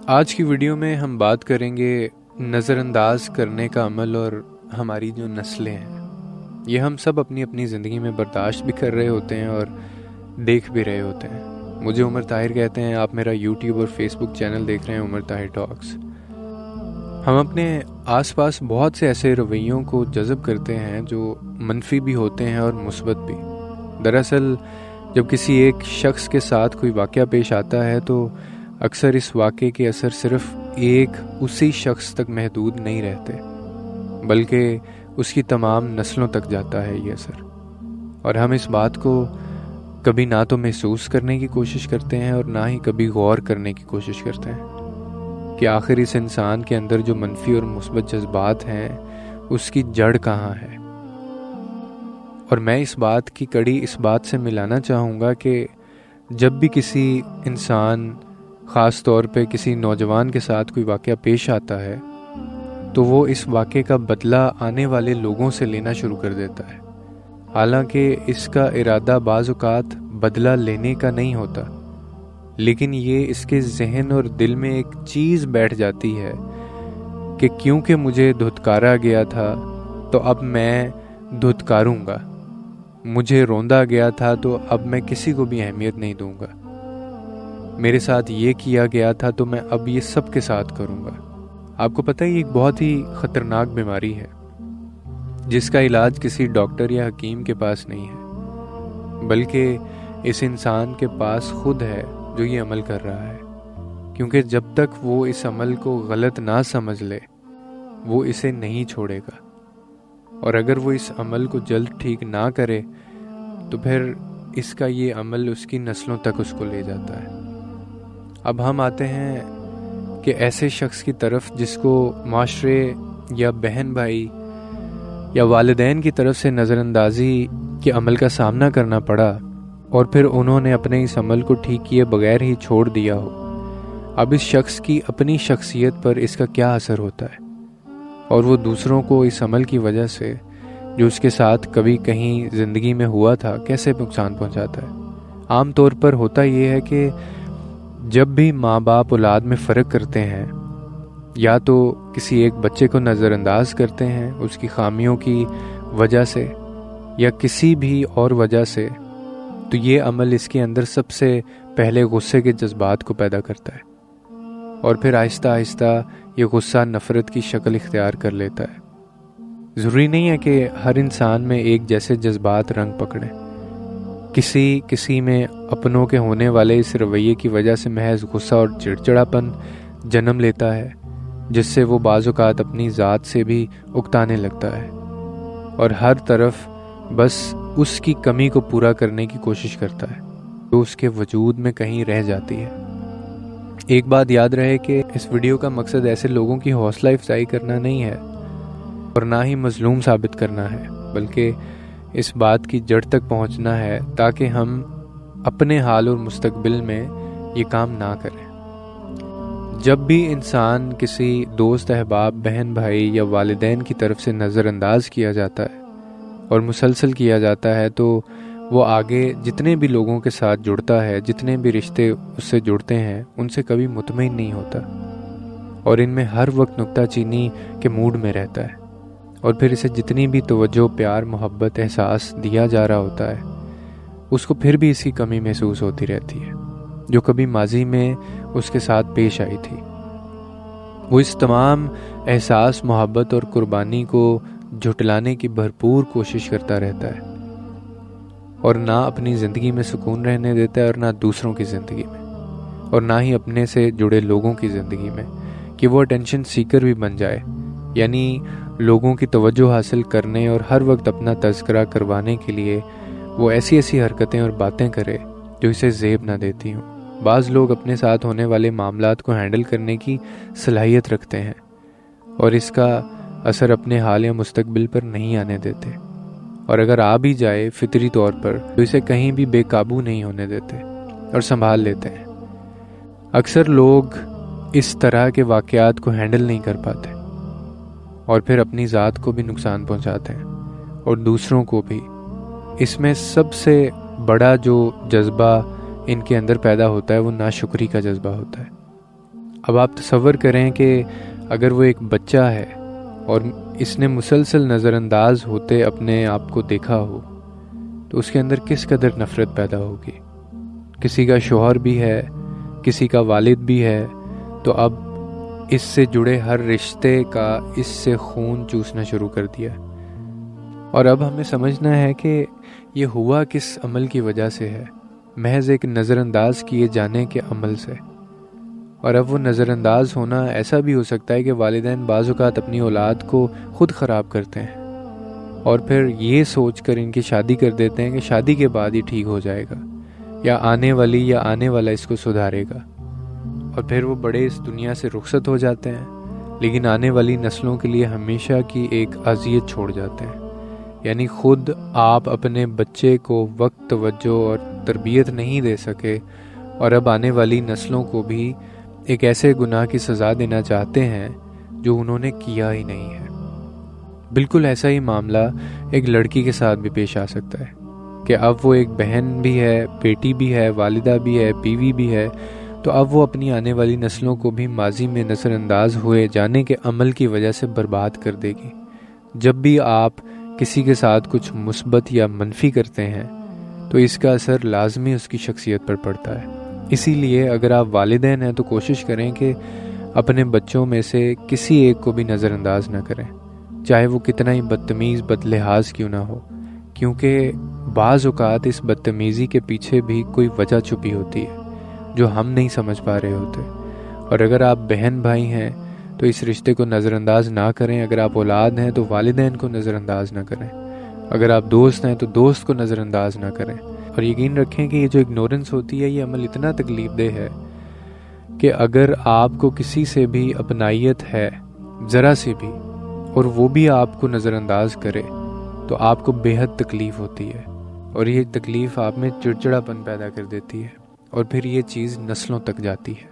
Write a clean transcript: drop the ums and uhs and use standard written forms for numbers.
آج کی ویڈیو میں ہم بات کریں گے نظر انداز کرنے کا عمل اور ہماری جو نسلیں ہیں یہ ہم سب اپنی اپنی زندگی میں برداشت بھی کر رہے ہوتے ہیں اور دیکھ بھی رہے ہوتے ہیں۔ مجھے عمر طاہر کہتے ہیں، آپ میرا یوٹیوب اور فیس بک چینل دیکھ رہے ہیں عمر طاہر ٹاکس۔ ہم اپنے آس پاس بہت سے ایسے رویوں کو جذب کرتے ہیں جو منفی بھی ہوتے ہیں اور مثبت بھی۔ دراصل جب کسی ایک شخص کے ساتھ کوئی واقعہ پیش آتا ہے تو اکثر اس واقعے کے اثر صرف ایک اسی شخص تک محدود نہیں رہتے، بلکہ اس کی تمام نسلوں تک جاتا ہے یہ اثر، اور ہم اس بات کو کبھی نہ تو محسوس کرنے کی کوشش کرتے ہیں اور نہ ہی کبھی غور کرنے کی کوشش کرتے ہیں کہ آخر اس انسان کے اندر جو منفی اور مثبت جذبات ہیں اس کی جڑ کہاں ہے۔ اور میں اس بات کی کڑی اس بات سے ملانا چاہوں گا کہ جب بھی کسی انسان، خاص طور پہ کسی نوجوان کے ساتھ کوئی واقعہ پیش آتا ہے تو وہ اس واقعے کا بدلہ آنے والے لوگوں سے لینا شروع کر دیتا ہے، حالانکہ اس کا ارادہ بعض اوقات بدلہ لینے کا نہیں ہوتا، لیکن یہ اس کے ذہن اور دل میں ایک چیز بیٹھ جاتی ہے کہ کیونکہ مجھے دھتکارا گیا تھا تو اب میں دھتکاروں گا، مجھے روندا گیا تھا تو اب میں کسی کو بھی اہمیت نہیں دوں گا، میرے ساتھ یہ کیا گیا تھا تو میں اب یہ سب کے ساتھ کروں گا۔ آپ کو پتہ ہے یہ ایک بہت ہی خطرناک بیماری ہے جس کا علاج کسی ڈاکٹر یا حکیم کے پاس نہیں ہے، بلکہ اس انسان کے پاس خود ہے جو یہ عمل کر رہا ہے، کیونکہ جب تک وہ اس عمل کو غلط نہ سمجھ لے وہ اسے نہیں چھوڑے گا، اور اگر وہ اس عمل کو جلد ٹھیک نہ کرے تو پھر اس کا یہ عمل اس کی نسلوں تک اس کو لے جاتا ہے۔ اب ہم آتے ہیں کہ ایسے شخص کی طرف جس کو معاشرے یا بہن بھائی یا والدین کی طرف سے نظر اندازی کے عمل کا سامنا کرنا پڑا اور پھر انہوں نے اپنے اس عمل کو ٹھیک کیے بغیر ہی چھوڑ دیا ہو۔ اب اس شخص کی اپنی شخصیت پر اس کا کیا اثر ہوتا ہے، اور وہ دوسروں کو اس عمل کی وجہ سے جو اس کے ساتھ کبھی کہیں زندگی میں ہوا تھا کیسے نقصان پہنچاتا ہے۔ عام طور پر ہوتا یہ ہے کہ جب بھی ماں باپ اولاد میں فرق کرتے ہیں، یا تو کسی ایک بچے کو نظر انداز کرتے ہیں اس کی خامیوں کی وجہ سے یا کسی بھی اور وجہ سے، تو یہ عمل اس کے اندر سب سے پہلے غصے کے جذبات کو پیدا کرتا ہے، اور پھر آہستہ آہستہ یہ غصہ نفرت کی شکل اختیار کر لیتا ہے۔ ضروری نہیں ہے کہ ہر انسان میں ایک جیسے جذبات رنگ پکڑیں، کسی میں اپنوں کے ہونے والے اس رویے کی وجہ سے محض غصہ اور چڑچڑاپن جنم لیتا ہے، جس سے وہ بعض اوقات اپنی ذات سے بھی اکتانے لگتا ہے اور ہر طرف بس اس کی کمی کو پورا کرنے کی کوشش کرتا ہے جو اس کے وجود میں کہیں رہ جاتی ہے۔ ایک بات یاد رہے کہ اس ویڈیو کا مقصد ایسے لوگوں کی حوصلہ افزائی کرنا نہیں ہے اور نہ ہی مظلوم ثابت کرنا ہے، بلکہ اس بات کی جڑ تک پہنچنا ہے تاکہ ہم اپنے حال اور مستقبل میں یہ کام نہ کریں۔ جب بھی انسان کسی دوست، احباب، بہن بھائی یا والدین کی طرف سے نظر انداز کیا جاتا ہے اور مسلسل کیا جاتا ہے تو وہ آگے جتنے بھی لوگوں کے ساتھ جڑتا ہے، جتنے بھی رشتے اس سے جڑتے ہیں، ان سے کبھی مطمئن نہیں ہوتا اور ان میں ہر وقت نکتہ چینی کے موڈ میں رہتا ہے، اور پھر اسے جتنی بھی توجہ، پیار، محبت، احساس دیا جا رہا ہوتا ہے اس کو پھر بھی اس کی کمی محسوس ہوتی رہتی ہے جو کبھی ماضی میں اس کے ساتھ پیش آئی تھی۔ وہ اس تمام احساس، محبت اور قربانی کو جھٹلانے کی بھرپور کوشش کرتا رہتا ہے اور نہ اپنی زندگی میں سکون رہنے دیتا ہے اور نہ دوسروں کی زندگی میں، اور نہ ہی اپنے سے جڑے لوگوں کی زندگی میں، کہ وہ اٹینشن سیکر بھی بن جائے، یعنی لوگوں کی توجہ حاصل کرنے اور ہر وقت اپنا تذکرہ کروانے کے لیے وہ ایسی حرکتیں اور باتیں کرے جو اسے زیب نہ دیتی ہوں۔ بعض لوگ اپنے ساتھ ہونے والے معاملات کو ہینڈل کرنے کی صلاحیت رکھتے ہیں اور اس کا اثر اپنے حال یا مستقبل پر نہیں آنے دیتے، اور اگر آ بھی جائے فطری طور پر تو اسے کہیں بھی بے قابو نہیں ہونے دیتے اور سنبھال لیتے ہیں۔ اکثر لوگ اس طرح کے واقعات کو ہینڈل نہیں کر پاتے اور پھر اپنی ذات کو بھی نقصان پہنچاتے ہیں اور دوسروں کو بھی۔ اس میں سب سے بڑا جو جذبہ ان کے اندر پیدا ہوتا ہے وہ ناشکری کا جذبہ ہوتا ہے۔ اب آپ تصور کریں کہ اگر وہ ایک بچہ ہے اور اس نے مسلسل نظر انداز ہوتے اپنے آپ کو دیکھا ہو تو اس کے اندر کس قدر نفرت پیدا ہوگی۔ کسی کا شوہر بھی ہے، کسی کا والد بھی ہے، تو اب اس سے جڑے ہر رشتے کا اس سے خون چوسنا شروع کر دیا، اور اب ہمیں سمجھنا ہے کہ یہ ہوا کس عمل کی وجہ سے ہے، محض ایک نظر انداز کیے جانے کے عمل سے۔ اور اب وہ نظر انداز ہونا ایسا بھی ہو سکتا ہے کہ والدین بعض اوقات اپنی اولاد کو خود خراب کرتے ہیں اور پھر یہ سوچ کر ان کی شادی کر دیتے ہیں کہ شادی کے بعد ہی ٹھیک ہو جائے گا، یا آنے والا اس کو سدھارے گا، اور پھر وہ بڑے اس دنیا سے رخصت ہو جاتے ہیں، لیکن آنے والی نسلوں کے لیے ہمیشہ کی ایک اذیت چھوڑ جاتے ہیں۔ یعنی خود آپ اپنے بچے کو وقت، توجہ اور تربیت نہیں دے سکے، اور اب آنے والی نسلوں کو بھی ایک ایسے گناہ کی سزا دینا چاہتے ہیں جو انہوں نے کیا ہی نہیں ہے۔ بالکل ایسا ہی معاملہ ایک لڑکی کے ساتھ بھی پیش آ سکتا ہے کہ اب وہ ایک بہن بھی ہے، بیٹی بھی ہے، والدہ بھی ہے، بیوی بھی ہے، تو اب وہ اپنی آنے والی نسلوں کو بھی ماضی میں نظر انداز ہوئے جانے کے عمل کی وجہ سے برباد کر دے گی۔ جب بھی آپ کسی کے ساتھ کچھ مثبت یا منفی کرتے ہیں تو اس کا اثر لازمی اس کی شخصیت پر پڑتا ہے۔ اسی لیے اگر آپ والدین ہیں تو کوشش کریں کہ اپنے بچوں میں سے کسی ایک کو بھی نظر انداز نہ کریں، چاہے وہ کتنا ہی بدتمیز، بد لحاظ کیوں نہ ہو، کیونکہ بعض اوقات اس بدتمیزی کے پیچھے بھی کوئی وجہ چھپی ہوتی ہے جو ہم نہیں سمجھ پا رہے ہوتے۔ اور اگر آپ بہن بھائی ہیں تو اس رشتے کو نظر انداز نہ کریں، اگر آپ اولاد ہیں تو والدین کو نظر انداز نہ کریں، اگر آپ دوست ہیں تو دوست کو نظر انداز نہ کریں، اور یقین رکھیں کہ یہ جو اگنورنس ہوتی ہے یہ عمل اتنا تکلیف دہ ہے کہ اگر آپ کو کسی سے بھی اپنائیت ہے ذرا سی بھی اور وہ بھی آپ کو نظر انداز کرے تو آپ کو بے حد تکلیف ہوتی ہے، اور یہ تکلیف آپ میں چڑچڑاپن پیدا کر دیتی ہے، اور پھر یہ چیز نسلوں تک جاتی ہے۔